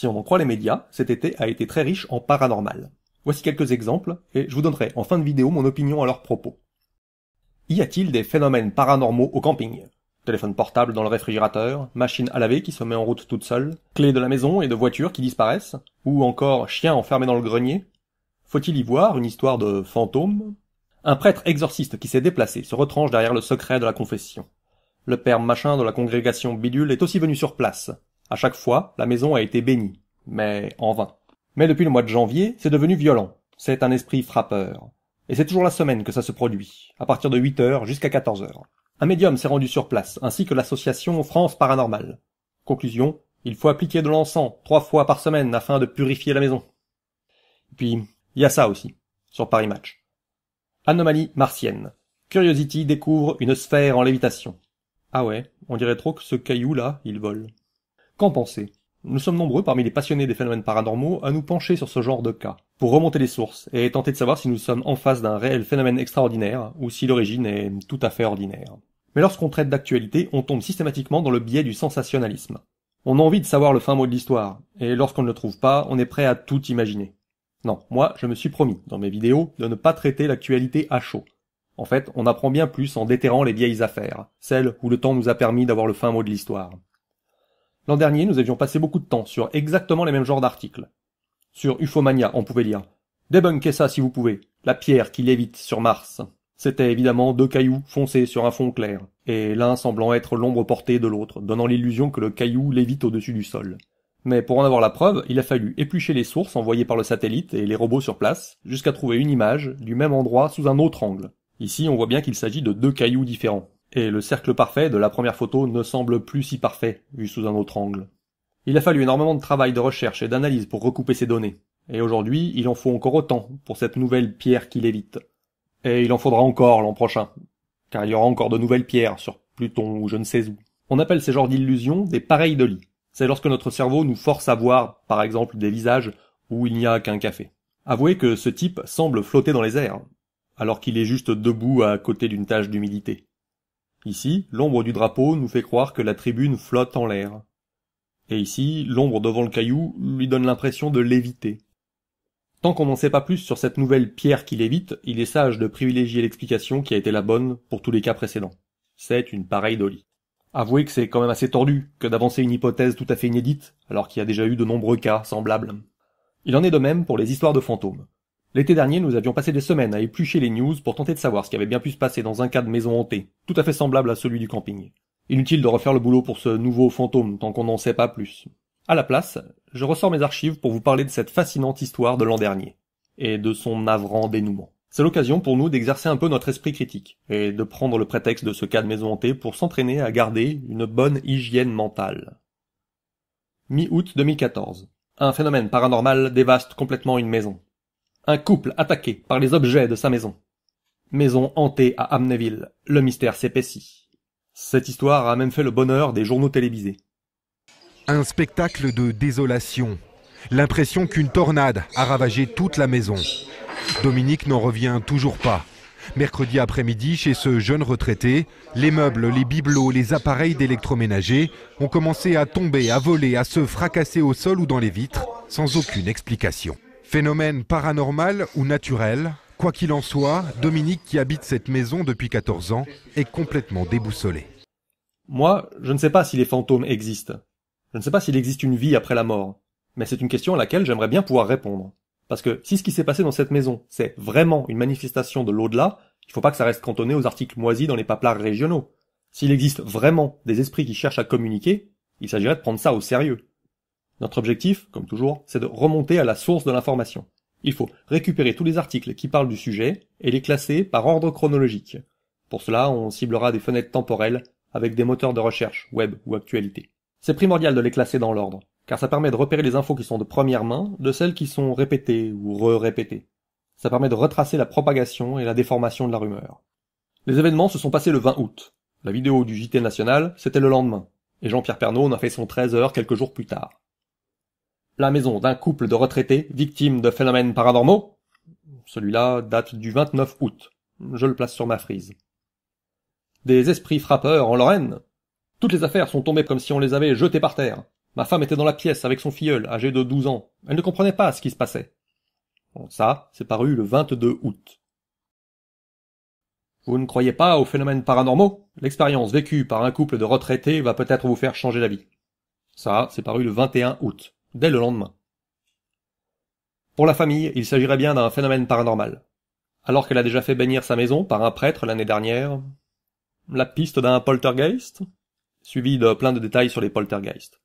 Si on en croit les médias, cet été a été très riche en paranormal. Voici quelques exemples, et je vous donnerai en fin de vidéo mon opinion à leur propos. Y a-t-il des phénomènes paranormaux au camping? Téléphone portable dans le réfrigérateur, machine à laver qui se met en route toute seule, clés de la maison et de voitures qui disparaissent, ou encore chien enfermé dans le grenier? Faut-il y voir une histoire de fantôme? Un prêtre exorciste qui s'est déplacé se retranche derrière le secret de la confession. Le père machin de la congrégation bidule est aussi venu sur place. À chaque fois, la maison a été bénie, mais en vain. Mais depuis le mois de janvier, c'est devenu violent. C'est un esprit frappeur. Et c'est toujours la semaine que ça se produit, à partir de 8h jusqu'à 14h. Un médium s'est rendu sur place, ainsi que l'association France Paranormale. Conclusion, il faut appliquer de l'encens 3 fois par semaine afin de purifier la maison. Et puis, il y a ça aussi, sur Paris Match. Anomalie martienne. Curiosity découvre une sphère en lévitation. Ah ouais, on dirait trop que ce caillou-là, il vole. Qu'en pensez? Nous sommes nombreux parmi les passionnés des phénomènes paranormaux à nous pencher sur ce genre de cas, pour remonter les sources et tenter de savoir si nous sommes en face d'un réel phénomène extraordinaire ou si l'origine est tout à fait ordinaire. Mais lorsqu'on traite d'actualité, on tombe systématiquement dans le biais du sensationnalisme. On a envie de savoir le fin mot de l'histoire, et lorsqu'on ne le trouve pas, on est prêt à tout imaginer. Non, moi, je me suis promis, dans mes vidéos, de ne pas traiter l'actualité à chaud. En fait, on apprend bien plus en déterrant les vieilles affaires, celles où le temps nous a permis d'avoir le fin mot de l'histoire. L'an dernier, nous avions passé beaucoup de temps sur exactement les mêmes genres d'articles. Sur Ufomania, on pouvait lire « Débunkez ça si vous pouvez, la pierre qui lévite sur Mars ». C'était évidemment 2 cailloux foncés sur un fond clair, et l'un semblant être l'ombre portée de l'autre, donnant l'illusion que le caillou lévite au-dessus du sol. Mais pour en avoir la preuve, il a fallu éplucher les sources envoyées par le satellite et les robots sur place, jusqu'à trouver une image du même endroit sous un autre angle. Ici, on voit bien qu'il s'agit de 2 cailloux différents. Et le cercle parfait de la première photo ne semble plus si parfait, vu sous un autre angle. Il a fallu énormément de travail de recherche et d'analyse pour recouper ces données. Et aujourd'hui, il en faut encore autant pour cette nouvelle pierre qui lévite. Et il en faudra encore l'an prochain. Car il y aura encore de nouvelles pierres sur Pluton ou je ne sais où. On appelle ces genres d'illusions des pareilles-dolies. C'est lorsque notre cerveau nous force à voir, par exemple, des visages où il n'y a qu'un café. Avouez que ce type semble flotter dans les airs, alors qu'il est juste debout à côté d'une tache d'humidité. Ici, l'ombre du drapeau nous fait croire que la tribune flotte en l'air. Et ici, l'ombre devant le caillou lui donne l'impression de léviter. Tant qu'on n'en sait pas plus sur cette nouvelle pierre qui lévite, il est sage de privilégier l'explication qui a été la bonne pour tous les cas précédents. C'est une pareilles-dolies. Avouez que c'est quand même assez tordu que d'avancer une hypothèse tout à fait inédite, alors qu'il y a déjà eu de nombreux cas semblables. Il en est de même pour les histoires de fantômes. L'été dernier, nous avions passé des semaines à éplucher les news pour tenter de savoir ce qui avait bien pu se passer dans un cas de maison hantée, tout à fait semblable à celui du camping. Inutile de refaire le boulot pour ce nouveau fantôme tant qu'on n'en sait pas plus. À la place, je ressors mes archives pour vous parler de cette fascinante histoire de l'an dernier, et de son navrant dénouement. C'est l'occasion pour nous d'exercer un peu notre esprit critique, et de prendre le prétexte de ce cas de maison hantée pour s'entraîner à garder une bonne hygiène mentale. Mi-août 2014. Un phénomène paranormal dévaste complètement une maison. Un couple attaqué par les objets de sa maison. Maison hantée à Amnéville, le mystère s'épaissit. Cette histoire a même fait le bonheur des journaux télévisés. Un spectacle de désolation. L'impression qu'une tornade a ravagé toute la maison. Dominique n'en revient toujours pas. Mercredi après-midi, chez ce jeune retraité, les meubles, les bibelots, les appareils d'électroménager ont commencé à tomber, à voler, à se fracasser au sol ou dans les vitres, sans aucune explication. Phénomène paranormal ou naturel, quoi qu'il en soit, Dominique, qui habite cette maison depuis 14 ans, est complètement déboussolé. Moi, je ne sais pas si les fantômes existent. Je ne sais pas s'il existe une vie après la mort. Mais c'est une question à laquelle j'aimerais bien pouvoir répondre. Parce que si ce qui s'est passé dans cette maison, c'est vraiment une manifestation de l'au-delà, il faut pas que ça reste cantonné aux articles moisis dans les paplards régionaux. S'il existe vraiment des esprits qui cherchent à communiquer, il s'agirait de prendre ça au sérieux. Notre objectif, comme toujours, c'est de remonter à la source de l'information. Il faut récupérer tous les articles qui parlent du sujet et les classer par ordre chronologique. Pour cela, on ciblera des fenêtres temporelles avec des moteurs de recherche, web ou actualité. C'est primordial de les classer dans l'ordre, car ça permet de repérer les infos qui sont de première main de celles qui sont répétées ou re-répétées. Ça permet de retracer la propagation et la déformation de la rumeur. Les événements se sont passés le 20 août. La vidéo du JT National, c'était le lendemain, et Jean-Pierre Pernaut en a fait son 13h quelques jours plus tard. La maison d'un couple de retraités victimes de phénomènes paranormaux. Celui-là date du 29 août. Je le place sur ma frise. Des esprits frappeurs en Lorraine. Toutes les affaires sont tombées comme si on les avait jetées par terre. Ma femme était dans la pièce avec son filleul, âgé de 12 ans. Elle ne comprenait pas ce qui se passait. Bon, ça, c'est paru le 22 août. Vous ne croyez pas aux phénomènes paranormaux? L'expérience vécue par un couple de retraités va peut-être vous faire changer d'avis. Ça, c'est paru le 21 août, dès le lendemain. Pour la famille, il s'agirait bien d'un phénomène paranormal. Alors qu'elle a déjà fait bénir sa maison par un prêtre l'année dernière, la piste d'un poltergeist, suivi de plein de détails sur les poltergeists.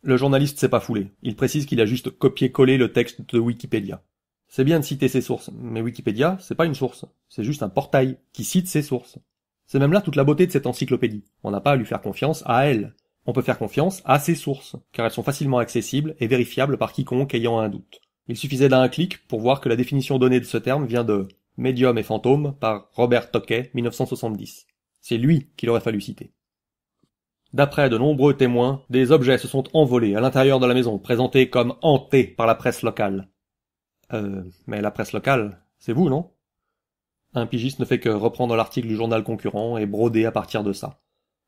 Le journaliste s'est pas foulé, il précise qu'il a juste copié-collé le texte de Wikipédia. C'est bien de citer ses sources, mais Wikipédia, c'est pas une source, c'est juste un portail qui cite ses sources. C'est même là toute la beauté de cette encyclopédie. On n'a pas à lui faire confiance à elle. On peut faire confiance à ses sources, car elles sont facilement accessibles et vérifiables par quiconque ayant un doute. Il suffisait d'un clic pour voir que la définition donnée de ce terme vient de Médium et fantôme par Robert Tocquay, 1970. C'est lui qu'il aurait fallu citer. D'après de nombreux témoins, des objets se sont envolés à l'intérieur de la maison, présentés comme hantés par la presse locale. Mais la presse locale, c'est vous, non? Un pigiste ne fait que reprendre l'article du journal concurrent et broder à partir de ça.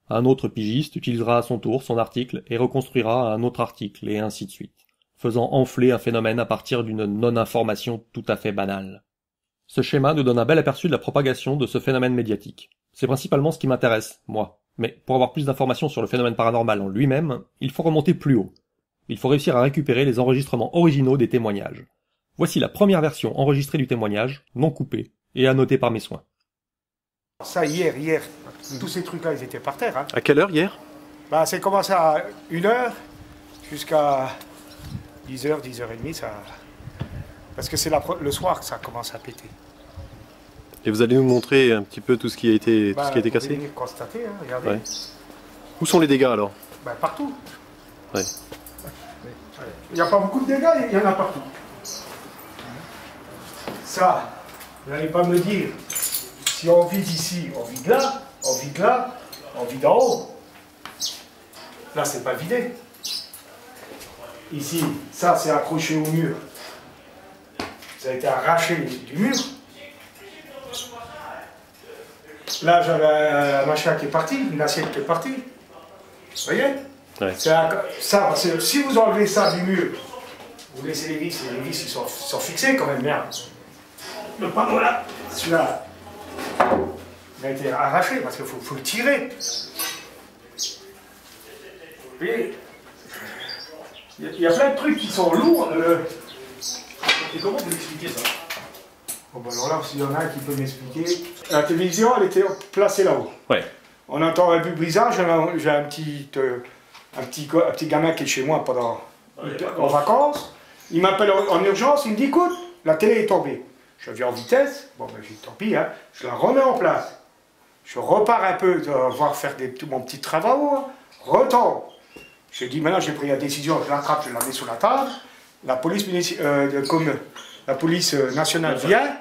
Un autre pigiste utilisera à son tour son article et reconstruira un autre article, et ainsi de suite, faisant enfler un phénomène à partir d'une non-information tout à fait banale. Ce schéma nous donne un bel aperçu de la propagation de ce phénomène médiatique. C'est principalement ce qui m'intéresse, moi. Mais pour avoir plus d'informations sur le phénomène paranormal en lui-même, il faut remonter plus haut. Il faut réussir à récupérer les enregistrements originaux des témoignages. Voici la première version enregistrée du témoignage, non coupée, et annotée par mes soins. Ça, hier, tous ces trucs-là, ils étaient par terre. Hein. À quelle heure hier? Bah, c'est commencé à 1h jusqu'à 10h, 10h30, ça... Parce que c'est le soir que ça commence à péter. Et vous allez nous montrer un petit peu tout ce qui a été, tout ce qui a été cassé? Vous allez constater, hein, regardez. Ouais. Où sont les dégâts alors? Bah, partout. Ouais. Il n'y a pas beaucoup de dégâts, il y en a partout. Ça, vous n'allez pas me dire, si on vide ici, on vide là, on vide là, on vide en haut. Là, c'est pas vidé. Ici, ça, c'est accroché au mur. Ça a été arraché du mur. Là, j'avais un machin qui est parti, une assiette qui est partie. Vous voyez? Ouais. Ça, parce que si vous enlevez ça du mur, vous laissez les vis ils sont fixés quand même, merde. Le panneau là, celui-là, il a été arraché parce qu'il faut le tirer. Vous voyez? Il y a plein de trucs qui sont lourds. Et comment vous expliquez ça? Bon, ben alors là, s'il y en a un qui peut m'expliquer. La télévision, elle était placée là-haut. Ouais. On entend un but brisant, j'ai un petit gamin qui est chez moi en vacances. Il m'appelle en urgence, il me dit écoute, la télé est tombée. Je viens en vitesse, bon ben j'ai dit tant pis, hein, je la remets en place. Je repars un peu, voir faire mon petit travaux, hein, retombe. Je dis maintenant j'ai pris la décision, je l'attrape, je la mets sous la table. La police, nationale vient,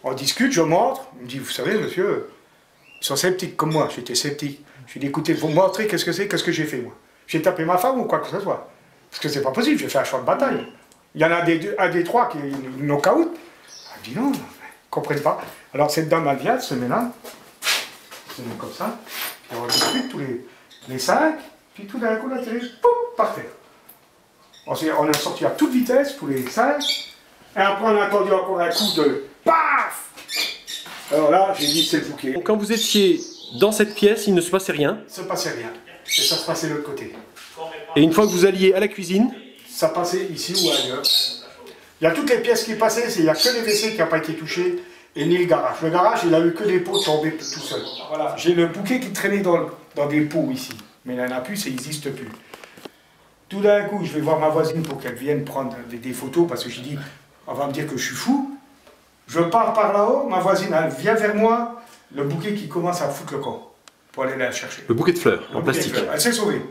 on discute, je montre. Il me dit, vous savez, monsieur, ils sont sceptiques comme moi, j'étais sceptique. Je lui dis, écoutez, vous me montrez qu'est-ce que j'ai fait, moi. J'ai tapé ma femme ou quoi que ce soit. Parce que c'est pas possible, j'ai fait un champ de bataille. Il y en a un des trois qui est knock-out. Elle me dit, non, ils ne comprennent pas. Alors cette dame, elle vient, elle se met là, elle se met comme ça, puis on discute tous les 5, puis tout d'un coup, la télé, pouf, par terre. On est sorti à toute vitesse, tous les 5, et après on a entendu encore un coup de paf. Alors là, j'ai dit c'est le bouquet. Quand vous étiez dans cette pièce, il ne se passait rien. Il ne se passait rien. Et ça se passait de l'autre côté. Et une fois que vous alliez à la cuisine, ça passait ici ou ailleurs. Il y a toutes les pièces qui passaient, il n'y a que les WC qui n'ont pas été touchés, et ni le garage. Le garage, il a eu que des pots tombés tout seul. Voilà. J'ai le bouquet qui traînait dans des pots ici. Mais il n'y en a plus, ça n'existe plus. Tout d'un coup, je vais voir ma voisine pour qu'elle vienne prendre des photos, parce que je dis, on va me dire que je suis fou. Je pars par là-haut, ma voisine, elle vient vers moi, le bouquet qui commence à foutre le camp, pour aller la chercher. le bouquet de fleurs en plastique. Elle s'est sauvée.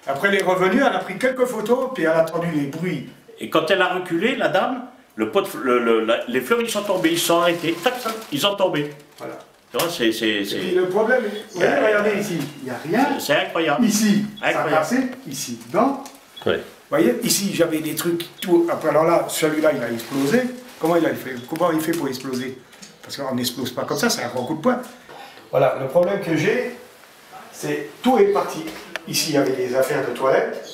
Après, elle est revenue, elle a pris quelques photos, puis elle a entendu les bruits. Et quand elle a reculé, la dame, les fleurs ils sont tombés, ils sont arrêtés, tac, tac, ils sont tombés. Voilà. Tu vois, Et puis le problème, regardez ici, il n'y a rien. C'est incroyable. Ici, ça a Incroyable. cassé, ici, dedans. Ouais. Vous voyez, ici, j'avais des trucs, tout. Après, alors là, celui-là, il a explosé. Comment il fait pour exploser? Parce qu'on n'explose pas comme ça, c'est un grand coup de poing. Voilà, le problème que j'ai, c'est tout est parti. Ici, il y avait des affaires de toilette.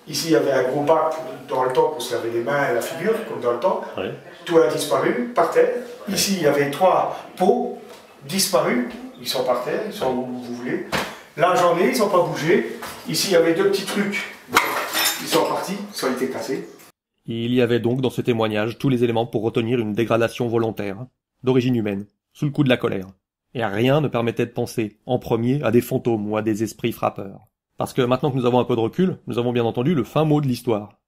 Ici, il y avait un gros bac dans le temps pour se laver les mains et la figure, comme dans le temps. Ouais. Tout a disparu, par terre. Ici, il y avait 3 pots disparus. Ils sont par terre, ils sont où vous voulez. Là, j'en ai, ils n'ont pas bougé. Ici, il y avait 2 petits trucs. Ils sont partis, ils ont été cassés. Il y avait donc dans ce témoignage tous les éléments pour retenir une dégradation volontaire, d'origine humaine, sous le coup de la colère. Et rien ne permettait de penser, en premier, à des fantômes ou à des esprits frappeurs. Parce que maintenant que nous avons un peu de recul, nous avons bien entendu le fin mot de l'histoire.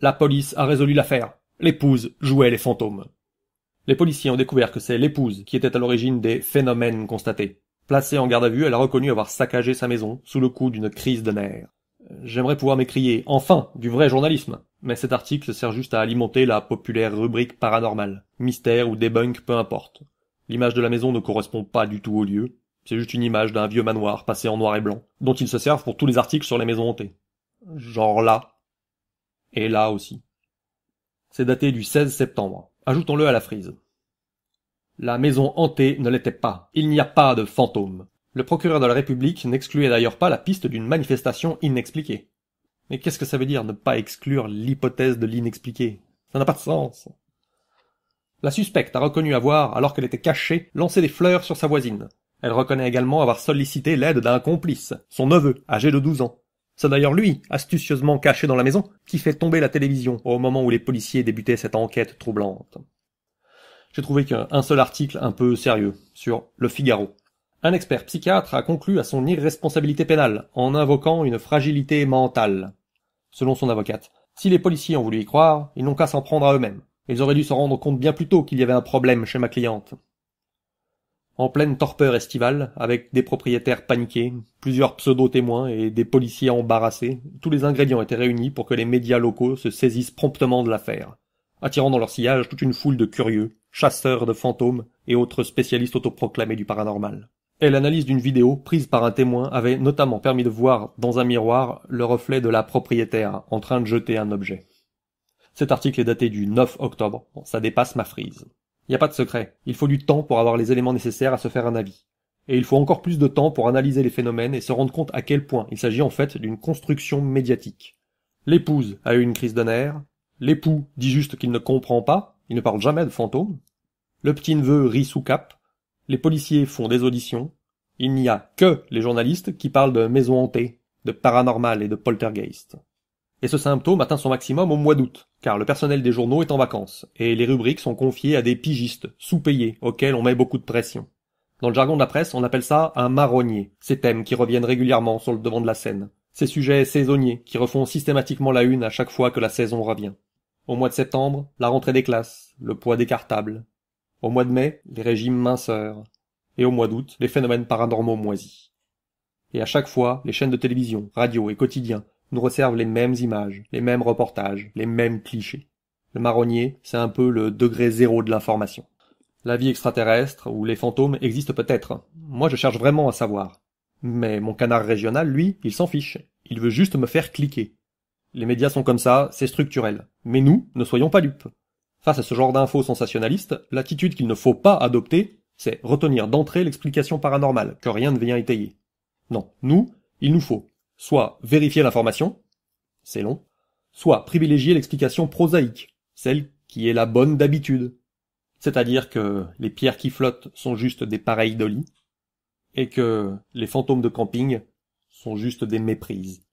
La police a résolu l'affaire. L'épouse jouait les fantômes. Les policiers ont découvert que c'est l'épouse qui était à l'origine des phénomènes constatés. Placée en garde à vue, elle a reconnu avoir saccagé sa maison sous le coup d'une crise de nerfs. J'aimerais pouvoir m'écrier « Enfin, du vrai journalisme !» mais cet article sert juste à alimenter la populaire rubrique paranormale. Mystère ou débunk, peu importe. L'image de la maison ne correspond pas du tout au lieu. C'est juste une image d'un vieux manoir passé en noir et blanc, dont ils se servent pour tous les articles sur les maisons hantées. Genre là. Et là aussi. C'est daté du 16 septembre. Ajoutons-le à la frise. La maison hantée ne l'était pas. Il n'y a pas de fantôme. Le procureur de la République n'excluait d'ailleurs pas la piste d'une manifestation inexpliquée. Mais qu'est-ce que ça veut dire ne pas exclure l'hypothèse de l'inexpliqué? Ça n'a pas de sens. La suspecte a reconnu avoir, alors qu'elle était cachée, lancé des fleurs sur sa voisine. Elle reconnaît également avoir sollicité l'aide d'un complice, son neveu, âgé de 12 ans. C'est d'ailleurs lui, astucieusement caché dans la maison, qui fait tomber la télévision au moment où les policiers débutaient cette enquête troublante. J'ai trouvé qu'un seul article un peu sérieux, sur Le Figaro. Un expert psychiatre a conclu à son irresponsabilité pénale, en invoquant une fragilité mentale. Selon son avocate, si les policiers ont voulu y croire, ils n'ont qu'à s'en prendre à eux-mêmes. Ils auraient dû se rendre compte bien plus tôt qu'il y avait un problème chez ma cliente. En pleine torpeur estivale, avec des propriétaires paniqués, plusieurs pseudo-témoins et des policiers embarrassés, tous les ingrédients étaient réunis pour que les médias locaux se saisissent promptement de l'affaire, attirant dans leur sillage toute une foule de curieux, chasseurs de fantômes et autres spécialistes autoproclamés du paranormal. Et l'analyse d'une vidéo prise par un témoin avait notamment permis de voir dans un miroir le reflet de la propriétaire en train de jeter un objet. Cet article est daté du 9 octobre, bon, ça dépasse ma frise. Il n'y a pas de secret, il faut du temps pour avoir les éléments nécessaires à se faire un avis. Et il faut encore plus de temps pour analyser les phénomènes et se rendre compte à quel point il s'agit en fait d'une construction médiatique. L'épouse a eu une crise de nerfs, l'époux dit juste qu'il ne comprend pas, il ne parle jamais de fantômes, le petit-neveu rit sous cape, les policiers font des auditions, il n'y a que les journalistes qui parlent de maisons hantées, de paranormal et de poltergeist. Et ce symptôme atteint son maximum au mois d'août, car le personnel des journaux est en vacances, et les rubriques sont confiées à des pigistes, sous-payés, auxquels on met beaucoup de pression. Dans le jargon de la presse, on appelle ça un marronnier, ces thèmes qui reviennent régulièrement sur le devant de la scène, ces sujets saisonniers qui refont systématiquement la une à chaque fois que la saison revient. Au mois de septembre, la rentrée des classes, le poids des cartables. Au mois de mai, les régimes minceurs. Et au mois d'août, les phénomènes paranormaux moisis. Et à chaque fois, les chaînes de télévision, radio et quotidiens nous resservent les mêmes images, les mêmes reportages, les mêmes clichés. Le marronnier, c'est un peu le degré zéro de l'information. La vie extraterrestre ou les fantômes existent peut-être. Moi, je cherche vraiment à savoir. Mais mon canard régional, lui, il s'en fiche. Il veut juste me faire cliquer. Les médias sont comme ça, c'est structurel. Mais nous, ne soyons pas dupes. Face à ce genre d'infos sensationnalistes, l'attitude qu'il ne faut pas adopter, c'est retenir d'entrée l'explication paranormale, que rien ne vient étayer. Non, nous, il nous faut soit vérifier l'information, c'est long, soit privilégier l'explication prosaïque, celle qui est la bonne d'habitude. C'est-à-dire que les pierres qui flottent sont juste des pareils de lit, et que les fantômes de camping sont juste des méprises.